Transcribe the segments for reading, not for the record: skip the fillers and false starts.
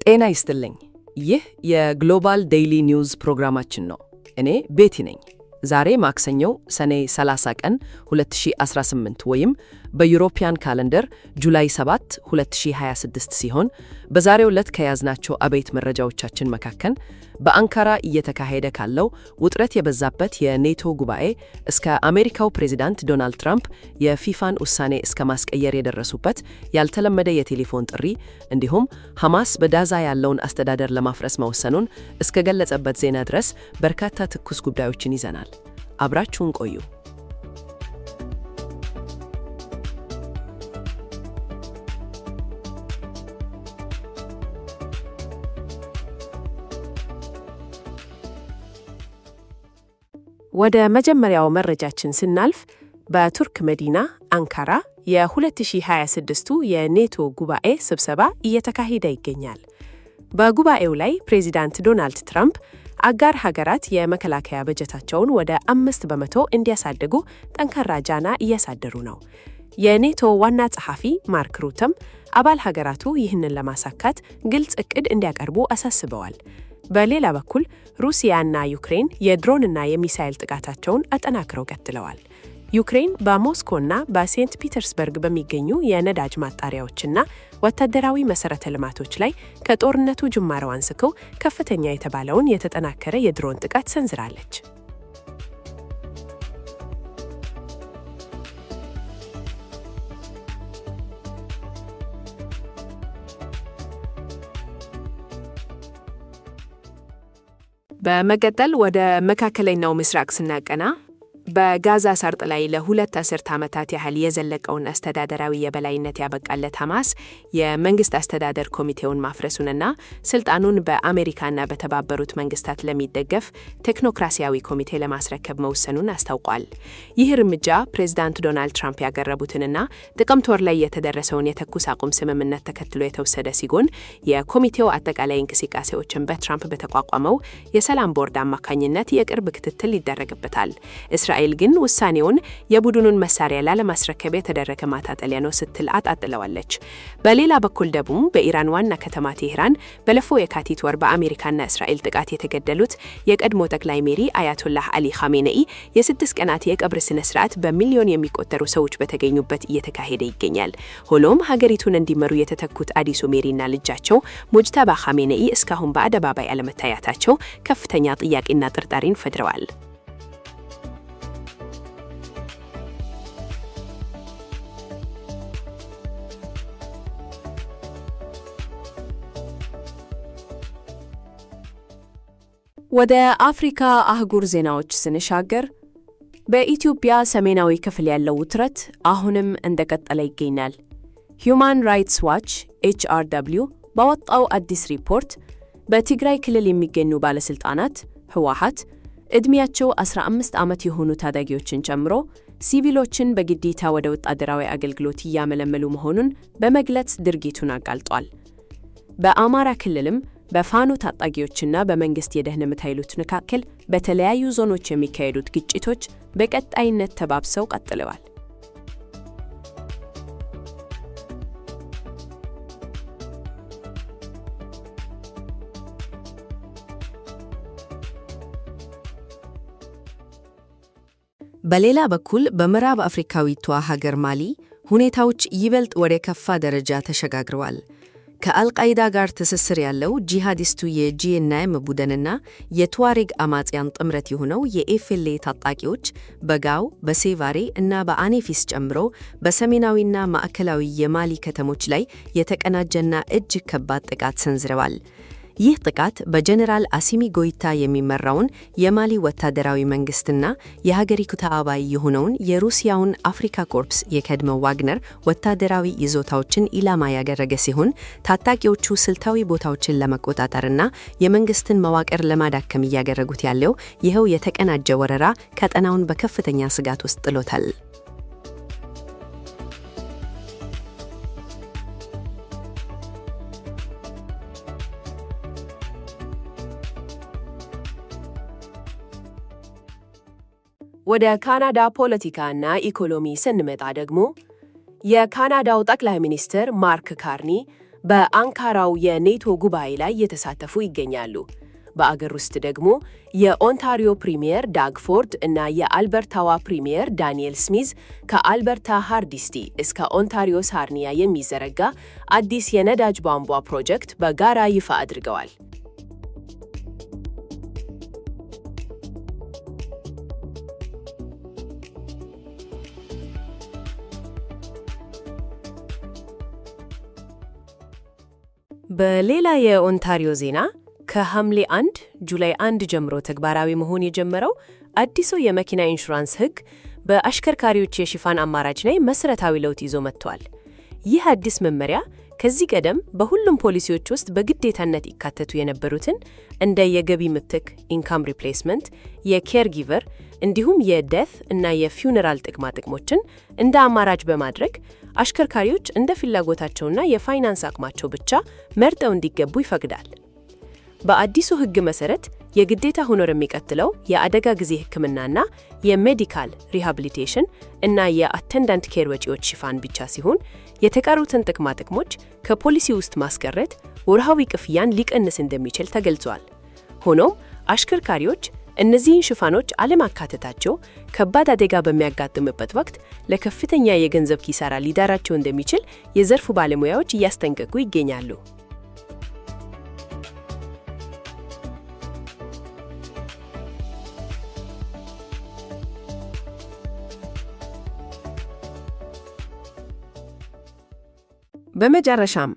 ጤና ይስጥልኝ። ይህ የግሎባል ዴይሊ ኒውዝ ፕሮግራማችን ነው። እኔ ቤቲ ነኝ። ዛሬ ማክሰኞ ሰኔ 30 ቀን 2018 ወይም በዩሮፒያን ካለንደር ጁላይ 7 2026 ሲሆን በዛሬው ዕለት ከያዝናቸው አበይት መረጃዎቻችን መካከል በአንካራ እየተካሄደ ካለው ውጥረት የበዛበት የኔቶ ጉባኤ እስከ አሜሪካው ፕሬዝዳንት ዶናልድ ትራምፕ የፊፋን ውሳኔ እስከ ማስቀየር የደረሱበት ያልተለመደ የቴሌፎን ጥሪ እንዲሁም ሐማስ በጋዛ ያለውን አስተዳደር ለማፍረስ መወሰኑን እስከ ገለጸበት ዜና ድረስ በርካታ ትኩስ ጉዳዮችን ይዘናል። አብራችሁን ቆዩ። ወደ መጀመሪያው መረጃችን ስናልፍ በቱርክ መዲና አንካራ የ2026ቱ የኔቶ ጉባኤ ስብሰባ እየተካሄደ ይገኛል። በጉባኤው ላይ ፕሬዚዳንት ዶናልድ ትራምፕ አጋር ሀገራት የመከላከያ በጀታቸውን ወደ 5% እንዲያሳድጉ ጠንካራ ጫና እያሳደሩ ነው። የኔቶ ዋና ጸሐፊ ማርክ ሩተም አባል ሀገራቱ ይህንን ለማሳካት ግልጽ ዕቅድ እንዲያቀርቡ አሳስበዋል። በሌላ በኩል ሩሲያና ዩክሬን የድሮንና የሚሳኤል ጥቃታቸውን አጠናክረው ቀጥለዋል። ዩክሬን በሞስኮና በሴንት ፒተርስበርግ በሚገኙ የነዳጅ ማጣሪያዎችና ወታደራዊ መሠረተ ልማቶች ላይ ከጦርነቱ ጅማሬ አንስቶ ከፍተኛ የተባለውን የተጠናከረ የድሮን ጥቃት ሰንዝራለች። በመቀጠል ወደ መካከለኛው ምስራቅ ስናቀና በጋዛ ሰርጥ ላይ ለ2 አስርት ዓመታት ያህል የዘለቀውን አስተዳደራዊ የበላይነት ያበቃለት ሐማስ የመንግስት አስተዳደር ኮሚቴውን ማፍረሱንና ስልጣኑን በአሜሪካና በተባበሩት መንግስታት ለሚደገፍ ቴክኖክራሲያዊ ኮሚቴ ለማስረከብ መወሰኑን አስታውቋል። ይህ እርምጃ ፕሬዝዳንት ዶናልድ ትራምፕ ያቀረቡትንና ጥቅምት ወር ላይ የተደረሰውን የተኩስ አቁም ስምምነት ተከትሎ የተወሰደ ሲሆን የኮሚቴው አጠቃላይ እንቅስቃሴዎችን በትራምፕ በተቋቋመው የሰላም ቦርድ አማካኝነት የቅርብ ክትትል ይደረግበታል። እስራኤል ግን ውሳኔውን የቡድኑን መሳሪያ ላለማስረከብ የተደረገ ማታጠሊያ ነው ስትል አጣጥለዋለች። በሌላ በኩል ደግሞ በኢራን ዋና ከተማ ቴህራን ባለፈው የካቲት ወር በአሜሪካና እስራኤል ጥቃት የተገደሉት የቀድሞ ጠቅላይ መሪ አያቶላህ አሊ ኻሜኔኢ የ6 ቀናት የቀብር ስነ ስርዓት በሚሊዮን የሚቆጠሩ ሰዎች በተገኙበት እየተካሄደ ይገኛል። ሆኖም ሀገሪቱን እንዲመሩ የተተኩት አዲሱ መሪና ልጃቸው ሙጅተባ ኻሜኔኢ እስካሁን በአደባባይ አለመታየታቸው ከፍተኛ ጥያቄና ጥርጣሬን ፈጥረዋል። ወደ አፍሪካ አህጉር ዜናዎች ስንሻገር በኢትዮጵያ ሰሜናዊ ክፍል ያለው ውጥረት አሁንም እንደቀጠለ ይገኛል። ሁማን ራይትስ ዋች HRW ባወጣው አዲስ ሪፖርት በትግራይ ክልል የሚገኙ ባለስልጣናት ህወሓት ዕድሜያቸው 15 ዓመት የሆኑ ታዳጊዎችን ጨምሮ ሲቪሎችን በግዴታ ወደ ወታደራዊ አገልግሎት እያመለመሉ መሆኑን በመግለጽ ድርጊቱን አጋልጧል። በአማራ ክልልም በፋኖ ታጣቂዎችና በመንግስት የደህንነት ኃይሎች መካከል በተለያዩ ዞኖች የሚካሄዱት ግጭቶች በቀጣይነት ተባብሰው ቀጥለዋል። በሌላ በኩል በምዕራብ አፍሪካዊቷ ሀገር ማሊ ሁኔታዎች ይበልጥ ወደ ከፋ ደረጃ ተሸጋግረዋል። ከአልቃይዳ ጋር ትስስር ያለው ጂሃዲስቱ የጂኤንአይኤም ቡድንና የቱዋሬግ አማጽያን ጥምረት የሆነው የኤፍኤልኤ ታጣቂዎች በጋው፣ በሴቫሬ እና በአኔፊስ ጨምሮ በሰሜናዊና ማዕከላዊ የማሊ ከተሞች ላይ የተቀናጀና እጅግ ከባድ ጥቃት ሰንዝረዋል። ይህ ጥቃት በጀነራል አሲሚ ጎይታ የሚመራውን የማሊ ወታደራዊ መንግስትና የሀገሪቱ ተአባይ የሆነውን የሩሲያውን አፍሪካ ኮርፕስ የቀድሞው ዋግነር ወታደራዊ ይዞታዎችን ኢላማ ያደረገ ሲሆን ታጣቂዎቹ ስልታዊ ቦታዎችን ለመቆጣጠርና የመንግስትን መዋቅር ለማዳከም እያደረጉት ያለው ይኸው የተቀናጀ ወረራ ቀጠናውን በከፍተኛ ስጋት ውስጥ ጥሎታል። ወደ ካናዳ ፖለቲካና ኢኮኖሚ ስንመጣ ደግሞ የካናዳው ጠቅላይ ሚኒስትር ማርክ ካርኒ በአንካራው የኔቶ ጉባኤ ላይ የተሳተፉ ይገኛሉ። በአገር ውስጥ ደግሞ የኦንታሪዮ ፕሪሚየር ዳግ ፎርድ እና የአልበርታዋ ፕሪሚየር ዳንኤል ስሚዝ ከአልበርታ ሃርዲስቲ እስከ ኦንታሪዮ ሳርኒያ የሚዘረጋ አዲስ የነዳጅ ቧንቧ ፕሮጀክት በጋራ ይፋ አድርገዋል። በሌላ የኦንታሪዮ ዜና ከሐምሌ 1 ጁላይ 1 ጀምሮ ተግባራዊ መሆን የጀመረው አዲሱ የመኪና ኢንሹራንስ ሕግ በአሽከርካሪዎች የሽፋን አማራጭ ላይ መሰረታዊ ለውጥ ይዞ መጥቷል። ይህ አዲስ መመሪያ ከዚህ ቀደም በሁሉም ፖሊሲዎች ውስጥ በግዴታነት ይካተቱ የነበሩትን እንደ የገቢ ምትክ ኢንካም ሪፕሌስመንት፣ የኬር ጊቨር እንዲሁም የዴት እና የፊውነራል ጥቅሞችን እንደ አማራጭ በማድረግ አሽከርካሪዎች እንደ ፍላጎታቸውና የፋይናንስ አቅማቸው ብቻ መርጠው እንዲገቡ ይፈቅዳል። በአዲሱ ሕግ መሰረት የግዴታ ሆኖ የሚቀጥለው የአደጋ ጊዜ ሕክምናና የሜዲካል ሪሃቢሊቴሽን እና የአቴንዳንት ኬር ወጪዎች ሽፋን ብቻ ሲሆን የተቀሩትን ጥቅሞች ከፖሊሲ ውስጥ ማስቀረት ወርሃዊ ክፍያን ሊቀንስ እንደሚችል ተገልጿል። ሆኖም አሽከርካሪዎች እነዚህን ሽፋኖች አለማካተታቸው ከባድ አደጋ በሚያጋጥምበት ወቅት ለከፍተኛ የገንዘብ ኪሳራ ሊዳራቸው እንደሚችል የዘርፉ ባለሙያዎች እያስጠነቀቁ ይገኛሉ። በመጨረሻም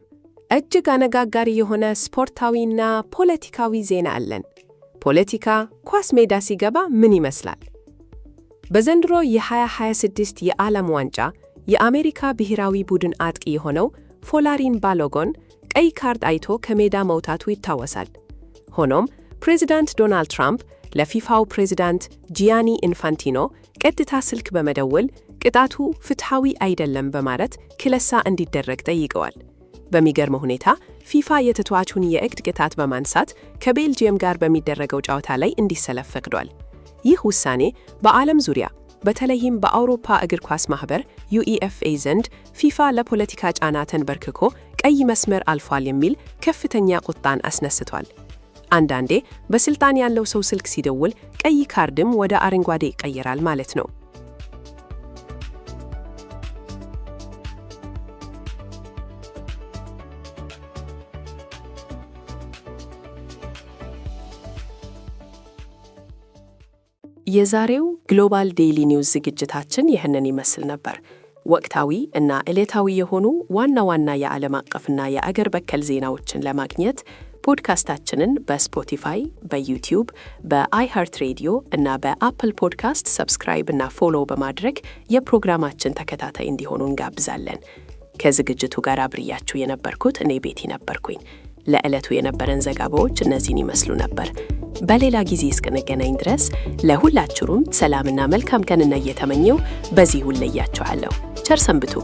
እጅግ አነጋጋሪ የሆነ ስፖርታዊና ፖለቲካዊ ዜና አለን። ፖለቲካ ኳስ ሜዳ ሲገባ ምን ይመስላል? በዘንድሮ የ2026 የዓለም ዋንጫ የአሜሪካ ብሔራዊ ቡድን አጥቂ የሆነው ፎላሪን ባሎጎን ቀይ ካርድ አይቶ ከሜዳ መውጣቱ ይታወሳል። ሆኖም ፕሬዚዳንት ዶናልድ ትራምፕ ለፊፋው ፕሬዚዳንት ጂያኒ ኢንፋንቲኖ ቀጥታ ስልክ በመደወል ቅጣቱ ፍትሐዊ አይደለም በማለት ክለሳ እንዲደረግ ጠይቀዋል። በሚገርም ሁኔታ ፊፋ የተጫዋቹን የእግድ ቅጣት በማንሳት ከቤልጂየም ጋር በሚደረገው ጨዋታ ላይ እንዲሰለፍ ፈቅዷል። ይህ ውሳኔ በዓለም ዙሪያ በተለይም በአውሮፓ እግር ኳስ ማህበር UEFA ዘንድ ፊፋ ለፖለቲካ ጫና ተንበርክኮ ቀይ መስመር አልፏል የሚል ከፍተኛ ቁጣን አስነስቷል። አንዳንዴ በስልጣን ያለው ሰው ስልክ ሲደውል ቀይ ካርድም ወደ አረንጓዴ ይቀየራል ማለት ነው። የዛሬው ግሎባል ዴይሊ ኒውስ ዝግጅታችን ይህንን ይመስል ነበር። ወቅታዊ እና ዕለታዊ የሆኑ ዋና የዓለም አቀፍና የአገር በቀል ዜናዎችን ለማግኘት ፖድካስታችንን በስፖቲፋይ፣ በዩቲዩብ፣ በአይሃርት ሬዲዮ እና በአፕል ፖድካስት ሰብስክራይብ እና ፎሎ በማድረግ የፕሮግራማችን ተከታታይ እንዲሆኑ እንጋብዛለን። ከዝግጅቱ ጋር አብሬያችሁ የነበርኩት እኔ ቤቲ ነበርኩኝ። ለዕለቱ የነበረን ዘገባዎች እነዚህን ይመስሉ ነበር። በሌላ ጊዜ እስክንገናኝ ድረስ ለሁላችሁም ሰላምና መልካም ቀን እየተመኘው በዚሁ ለያችኋለሁ። ቸር ሰንብቱ።